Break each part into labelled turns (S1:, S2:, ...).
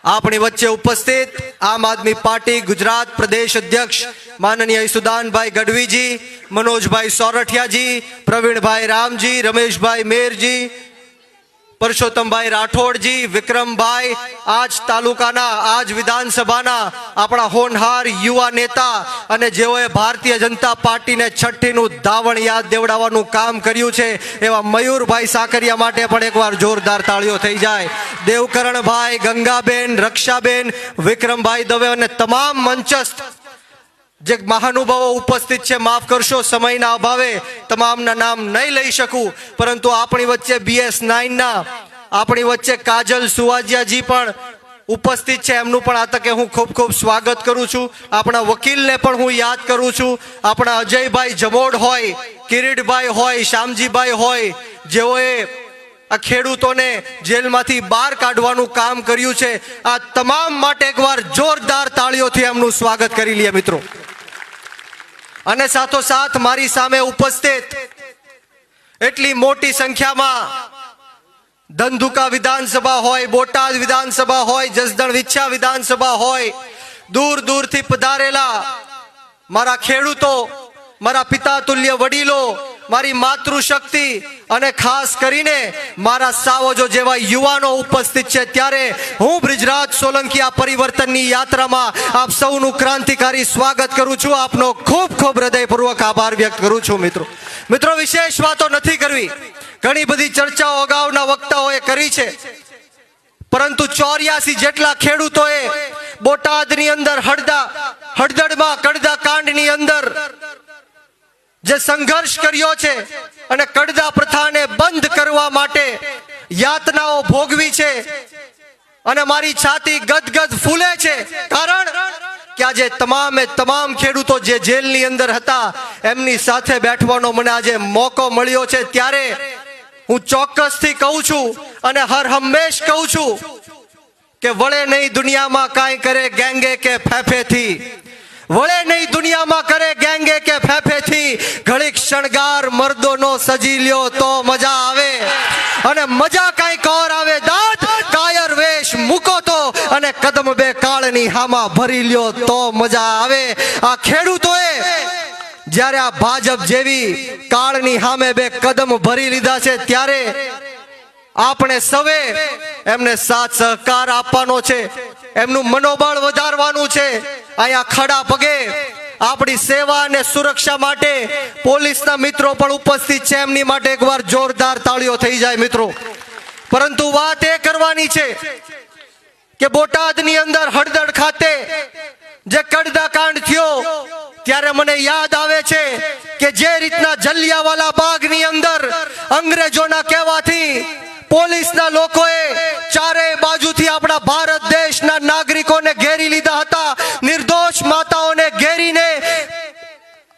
S1: આપણી વચ્ચે ઉપસ્થિત આમ આદમી પાર્ટી ગુજરાત પ્રદેશ અધ્યક્ષ માનનીય ઈસુદાનભાઈ ગઢવીજી, મનોજભાઈ સોરઠિયાજી, પ્રવીણભાઈ રામજી, રમેશભાઈ મેરજી, પરસોત્તમભાઈ રાઠોડજી, વિક્રમભાઈ, આજ તાલુકાના આજ વિધાનસભાના આપણા હોનહાર યુવા નેતા અને જેઓએ ભારતીય જનતા પાર્ટીને છઠ્ઠીનું ધાવણ યાદ દેવડાવવાનું કામ કર્યું છે એવા મયુરભાઈ સાકરિયા માટે પણ એકવાર જોરદાર તાળીઓ થઈ જાય. દેવકરણભાઈ, ગંગાબેન, રક્ષાબેન, વિક્રમભાઈ દવે અને તમામ મંચસ્થ જે મહાનુભાવો ઉપસ્થિત છે, માફ કરશો સમયના અભાવે તમામના નામ નહીં લઈ શકું, પરંતુ આપણી વચ્ચે BS9 ના આપણી વચ્ચે કાજલ સુવાજિયાજી પણ ઉપસ્થિત છે. એમનું પણ આ તકે હું ખૂબ ખૂબ સ્વાગત કરું છું. આપણા વકીલને પણ હું યાદ કરું છું. આપણા અજયભાઈ જમોડ હોય, કિરીટભાઈ હોય, શ્યામજીભાઈ હોય, જેઓએ આ ખેડૂતોને જેલમાંથી બહાર કાઢવાનું કામ કર્યું છે. આ તમામ માટે એકવાર જોરદાર તાળીઓથી એમનું સ્વાગત કરી લઈએ મિત્રો. અને સાથોસાથ મારી સામે ઉપસ્થિત એટલી મોટી સંખ્યામાં ધંધુકા વિધાનસભા હોય, બોટાદ વિધાનસભા હોય, જસદણ વિછા વિધાનસભા હોય, દૂર દૂરથી પધારેલા મારા ખેડૂતો, મારા પિતા તુલ્ય વડીલો, મારી માતૃશક્તિ અને ખાસ કરીને મારા સાવજો જેવા યુવાનો ઉપસ્થિત છે, ત્યારે હું બ્રિજરાજ સોલંકી આ પરિવર્તનની યાત્રામાં આપ સૌનું ક્રાંતિકારી સ્વાગત કરું છું. આપનો ખૂબ ખૂબ હૃદયપૂર્વક આભાર વ્યક્ત કરું છું. મિત્રો વિશેષ વાતો નથી કરવી. ઘણી બધી ચર્ચાઓ અગાઉના વક્તાઓએ કરી છે, પરંતુ 84 જેટલા ખેડૂતોએ બોટાદની અંદર હળદળમાં કડદા કાંડની અંદર જે સંઘર્ષ કર્યો છે અને કડદા પ્રથાને બંધ કરવા માટે યાતનાઓ ભોગવી છે, અને મારી છાતી ગદગદ ફૂલે છે. કારણ કે આજે તમામ ખેડૂતો જે જેલની અંદર હતા એમની સાથે બેઠવાનો મને આજે મોકો મળ્યો છે. ત્યારે હું ચોક્કસથી કહું છું અને હર હંમેશ કહું છું કે વળે નહીં દુનિયામાં કાંઈ કરે ગેંગે કે ફેફેથી, વળે નહીં દુનિયામાં કરે ગેંગે કે ફેફેથી, ઘડીક શણગાર મર્દોનો સજી લ્યો તો મજા આવે, અને મજા કાંઈક ઓર આવે દાંત કાયર વેશ મૂકો તો, અને કદમ બે કાળની હામાં ભરી લ્યો તો મજા આવે. આ ખેડૂતોએ જ્યારે આ ભાજપ જેવી કાળની સામે બે કદમ ભરી લીધા છે, ત્યારે આપણે સૌએ એમને સાથ સહકાર આપવાનો છે, એમનું મનોબળ વધારવાનું છે. અહીંયા ખડા પગે આપણી સેવા અને સુરક્ષા માટે પોલીસના મિત્રો પણ ઉપસ્થિત છે, એમની માટે એકવાર જોરદાર તાળીઓ થઈ જાય મિત્રો. પરંતુ વાત એ કરવાની છે કે બોટાદની અંદર હળદળ ખાતે જે કડદા કાંડ થયો, ત્યારે મને યાદ આવે છે કે જે રીતના જલિયાવાલા બાગની અંદર અંગ્રેજોના કહેવાથી પોલીસના લોકોએ ચારે બાજુથી આપણા ભારત દેશના નાગરિકોને ઘેરી લીધા હતા, નિર્દોષ માતાઓને ઘેરીને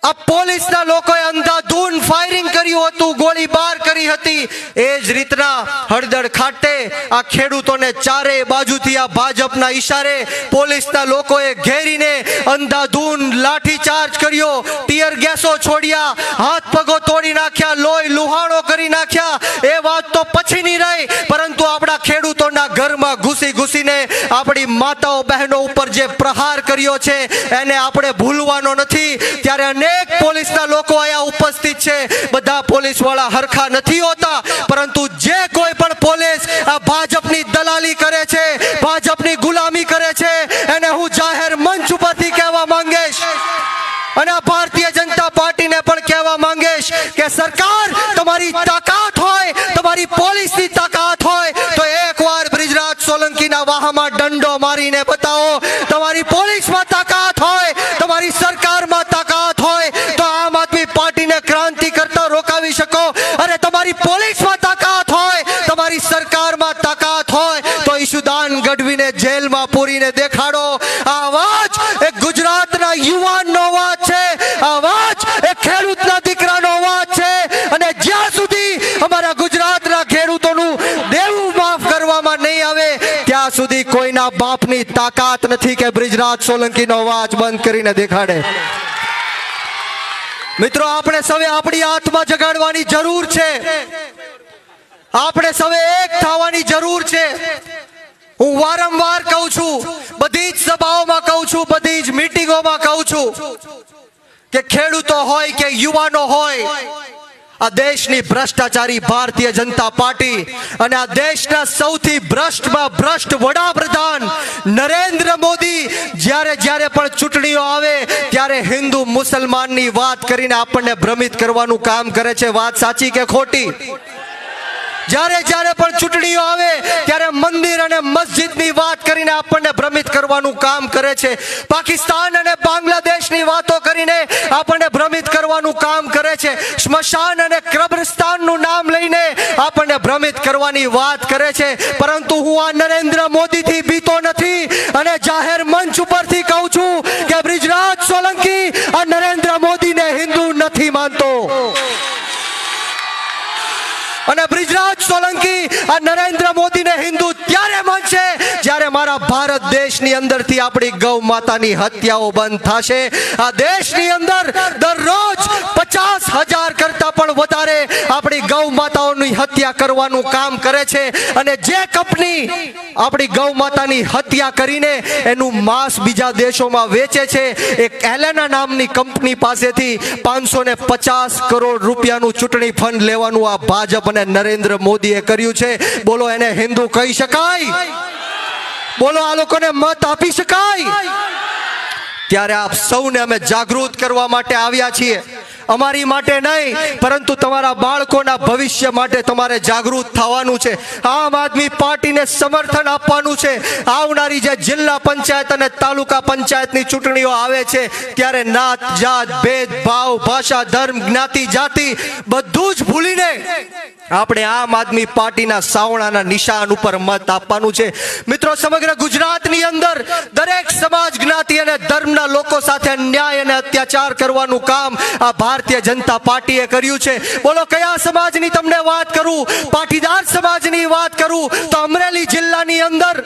S1: આ પોલીસના લોકોએ અંધાધૂન ફાયરિંગ કર્યું હતું, ગોળીબાર કરી હતી. એ જ રીતના હળદળ ખાતે આ ખેડૂતોને ચારે બાજુથી આ ભાજપના ઈશારે પોલીસના લોકોએ ઘેરીને અંધાધૂન લાઠીચાર્જ કર્યો, ટીયર ગેસો છોડ્યા, હાથ પગો તોડી નાખ્યા, લોહી લુહાણો કરી નાખ્યા. એ વાત તો પછીની રહી, પરંતુ આપણા ખેડૂતોના ઘરમાં ઘૂસીને આપણી માતાઓ બહેનો ઉપર જે પ્રહાર કર્યો છે એને આપણે ભૂલવાનો નથી. ત્યારે અનેક પોલીસના લોકો અહીંયા ઉપસ્થિત છે. બધા પોલીસ વાળા હરખા નથી હોતા, પરંતુ જે કોઈ પણ પોલીસ આ ભાજપની દલાલી કરે છે, ભાજપની ગુલામી કરે છે, એને હું જાહેર મંચ ઉપરથી કહેવા માંગીશ, અને આ ભારતીય જનતા પાર્ટીને પણ કહેવા માંગીશ કે સરકાર, તમારી તાકાત હોય, તમારી પોલીસની તાકાત હોય તો એકવાર બ્રિજરાજ સોલંકીના વાહમાં દંડો મારીને બતાવો. તમારી પોલીસમાં તાકાત હોય, તમારી સરકારમાં તાકાત હોય તો આમ આદમી પાર્ટીને ક્રાંતિ કરતા રોકાવી શકો. અને તમારી પોલીસમાં તાકાત હોય, તમારી સરકારમાં તાકાત હોય તો ઈસુદાન ગઢવીને જેલમાં પૂરીને દેખાડો. આ અવાજ એ ગુજરાતના યુવાનનો અવાજ છે, અવાજ એ ખેડૂતના દીકરાનો અવાજ છે. અને જ્યાં સુધી અમારા ગુજરાતના ખેડૂતોનું દેવું માફ કરવામાં નહીં આવે ત્યાં સુધી કોઈના બાપની તાકાત નથી કે બ્રિજરાજ સોલંકીનો અવાજ બંધ કરીને દેખાડે. મિત્રો, આપણે સૌએ આપણી આત્મા જગાડવાની જરૂર છે, આપણે સૌએ એક થવાની જરૂર છે. હું વારંવાર કહું છું, બધી જ સભાઓમાં કહું છું, બધી જ મીટિંગોમાં કહું છું કે ખેડૂતો હોય કે યુવાનો હોય, આ દેશની ભ્રષ્ટાચારી ભારતીય જનતા પાર્ટી અને આ દેશના સૌથી ભ્રષ્ટમાં ભ્રષ્ટ વડાપ્રધાન નરેન્દ્ર મોદી જ્યારે જ્યારે પણ ચૂંટણીઓ આવે ત્યારે હિન્દુ મુસલમાનની વાત કરીને આપણને ભ્રમિત કરવાનું કામ કરે છે. વાત સાચી કે ખોટી? જ્યારે જ્યારે પણ ચૂંટણીઓ આવે ત્યારે મંદિર અને મસ્જિદની વાત કરીને આપણને ભ્રમિત કરવાનું કામ કરે છે. પાકિસ્તાન અને બાંગ્લાદેશની વાતો કરીને આપણને ભ્રમિત કરવાનું કામ કરે છે. સ્મશાન અને કબ્રસ્તાનનું નામ લઈને આપણને ભ્રમિત કરવાની વાત કરે છે. પરંતુ હું આ નરેન્દ્ર મોદીથી બીતો નથી અને જાહેર મંચ ઉપરથી કહું છું કે બ્રિજરાજ સોલંકી આ નરેન્દ્ર મોદીને હિન્દુ નથી માનતો. અને બ્રિજરાજ સોલંકી આ નરેન્દ્ર મોદીને હિન્દુ ત્યારે માનશે જ્યારે મારા ભારત દેશની અંદરથી આપણી ગૌ માતાની હત્યાઓ બંધ થશે. આ દેશની અંદર દરરોજ 50,000 કરતા પણ વધારે આપણી ગૌ માતાઓની હત્યા કરવાનું કામ કરે છે. અને જે કંપની આપણી ગૌ માતાની હત્યા કરીને એનું માંસ બીજા દેશોમાં વેચે છે, એક એલેના નામની કંપની પાસેથી 550 કરોડ રૂપિયાનું ચૂંટણી ફંડ લેવાનું આ ભાજપ અને નરેન્દ્ર મોદીએ કર્યું છે. બોલો એને હિન્દુ કહી શકાય? બોલો આ લોકોને મત આપી શકાય? ત્યારે આપ સૌને અમે જાગૃત કરવા માટે આવ્યા છીએ. અમારી માટે નહીં, પરંતુ તમારા બાળકોના ભવિષ્ય માટે તમારે જાગૃત થવાનું છે. આમ આદમી પાર્ટીને સમર્થન આપવાનું છે. આવનારી જે જિલ્લા પંચાયત અને તાલુકા પંચાયતની ચૂંટણીઓ આવે છે ત્યારે નાત જાત ભેદભાવ ભાષા ધર્મ જ્ઞાતિ જાતિ બધું જ ભૂલીને આપણે આમ આદમી પાર્ટીના સાવણાના નિશાન ઉપર મત આપવાનું છે. મિત્રો, સમગ્ર ગુજરાતની અંદર દરેક સમાજ જ્ઞાતિ અને ધર્મના લોકો સાથે અન્યાય અને અત્યાચાર કરવાનું કામ આ ભારતીય જનતા પાર્ટીએ કર્યું છે. બોલો કયા સમાજની તમને વાત કરું? પાટીદાર સમાજની વાત કરું તો અમરેલી જિલ્લાની અંદર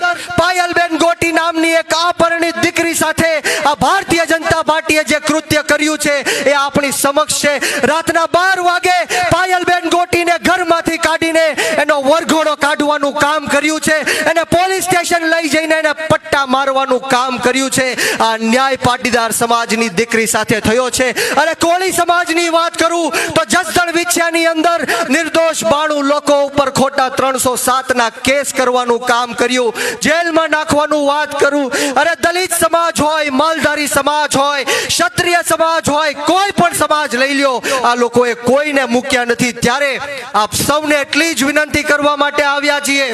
S1: પાયલબેન ગોટી નામની એક અપરિણીત દીકરી સાથે આ ભારતીય જનતા પાર્ટીએ જે કૃત્ય કર્યું છે એ આપણી સમક્ષ છે. રાતના 12 વાગે પાયલબેન ગોટીને ઘરમાંથી કાઢીને એનો વરઘોડો કાઢવાનું કામ કર્યું છે. એને પોલીસ સ્ટેશન લઈ જઈને એને પટ્ટા મારવાનું કામ કર્યું છે. આ ન્યાય પાટીદાર સમાજની દીકરી સાથે થયો છે. અને કોળી સમાજની વાત કરું તો જસદણ વિછિયાની અંદર નિર્દોષ 92 લોકો ઉપર ખોટા 307 ના કેસ કરવાનું કામ કર્યું, જેલમાં નાખવાનું વાત કરું. અરે દલિત સમાજ હોય, માલધારી સમાજ હોય, ક્ષત્રિય સમાજ હોય, કોઈ પણ સમાજ લઈ લ્યો, આ લોકોએ કોઈને મૂક્યા નથી. ત્યારે આપ સૌને એટલી જ વિનંતી કરવા માટે આવ્યા છીએ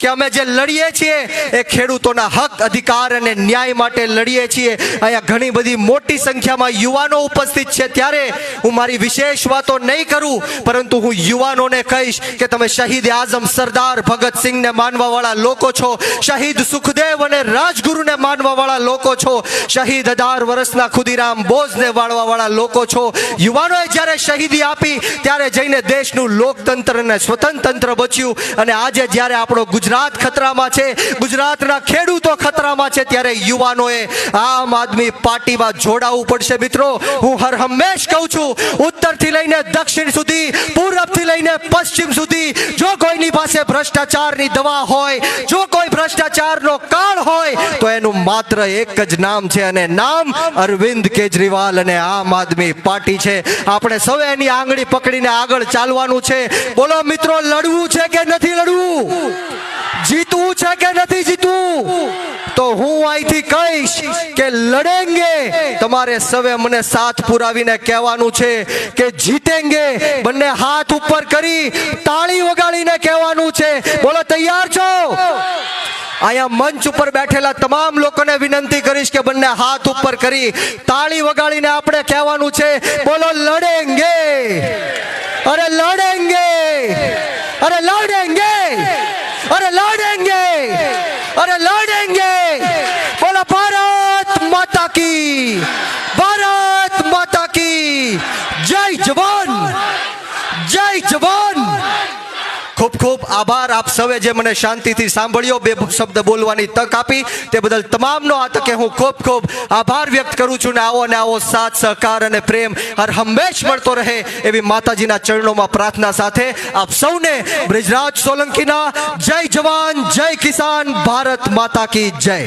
S1: કે અમે જે લડીએ છીએ એ ખેડૂતોના હક અધિકાર અને ન્યાય માટે લડીએ છીએ. અહીંયા ઘણી બધી મોટી સંખ્યામાં યુવાનો ઉપસ્થિત છે. ત્યારે હું મારી વિશેષ વાતો નહીં કરું, પરંતુ હું યુવાનોને કહીશ કે તમે શહીદ આઝમ સરદાર ભગતસિંહને માનવાવાળા લોકો છો, શહીદ સુખદેવ અને રાજગુરુને માનવાવાળા લોકો છો, શહીદ 1000 વર્ષના ખુદીરામ બોઝને વાળવાવાળા લોકો છો. યુવાનોએ જ્યારે શહીદી આપી ત્યારે જઈને દેશનું લોકતંત્ર અને સ્વતંત્ર બચ્યું. અને આજે જ્યારે આપણો ગુજરાત ખતરામાં છે, ગુજરાતના ખેડૂતો ખતરામાં છે, ત્યારે યુવાનોએ આમ આદમી પાર્ટીમાં જોડાવું પડશે. મિત્રો, હું હર હંમેશ કહું છું, ઉત્તરથી લઈને દક્ષિણ સુધી, પૂર્વથી લઈને પશ્ચિમ સુધી, જો કોઈની પાસે ભ્રષ્ટાચારની દવા હોય, જો કોઈ ભ્રષ્ટાચારનો કાળ હોય તો એનું માત્ર એક જ નામ છે અને નામ અરવિંદ કેજરીવાલ અને આમ આદમી પાર્ટી છે. આપણે સૌએ એની આંગળી પકડીને આગળ ચાલવાનું છે. બોલો મિત્રો, લડવું છે કે નથી લડવું? જીતવું છે કે નથી જીતવું? તો હું અહીંથી કહીશ કે લડેંગે. તમારે સવે મને સાથ પુરાવીને કહેવાનું છે કે જીતેંગે. બંને હાથ ઉપર કરી તાળી વગાડીને કહેવાનું છે. બોલો, તૈયાર છો? અહીંયા મંચ ઉપર બેઠેલા તમામ લોકોને વિનંતી કરીશ કે બંને હાથ ઉપર કરી તાળી વગાડીને આપણે કહેવાનું છે, બોલો લડેંગે, અરે લડેંગે, અરે લડેંગે, અરે લડેંગે, અરે લડેંગે. બોલો ભારત માતા કી, ભારત માતા કી જય. જવાન, જય જવાન. ખૂબ ખૂબ આભાર. આપ સૌએ જે મને શાંતિથી સાંભળ્યો, બે શબ્દ બોલવાની તક આપી તે બદલ તમામનો આ તકે હું ખૂબ ખૂબ આભાર વ્યક્ત કરું છું. ને આવો સાથ સહકાર અને પ્રેમ હર હંમેશ મળતો રહે એવી માતાજીના ચરણોમાં પ્રાર્થના સાથે આપ સૌને બ્રિજરાજ સોલંકીના જય જવાન જય કિસાન, ભારત માતા કી જય.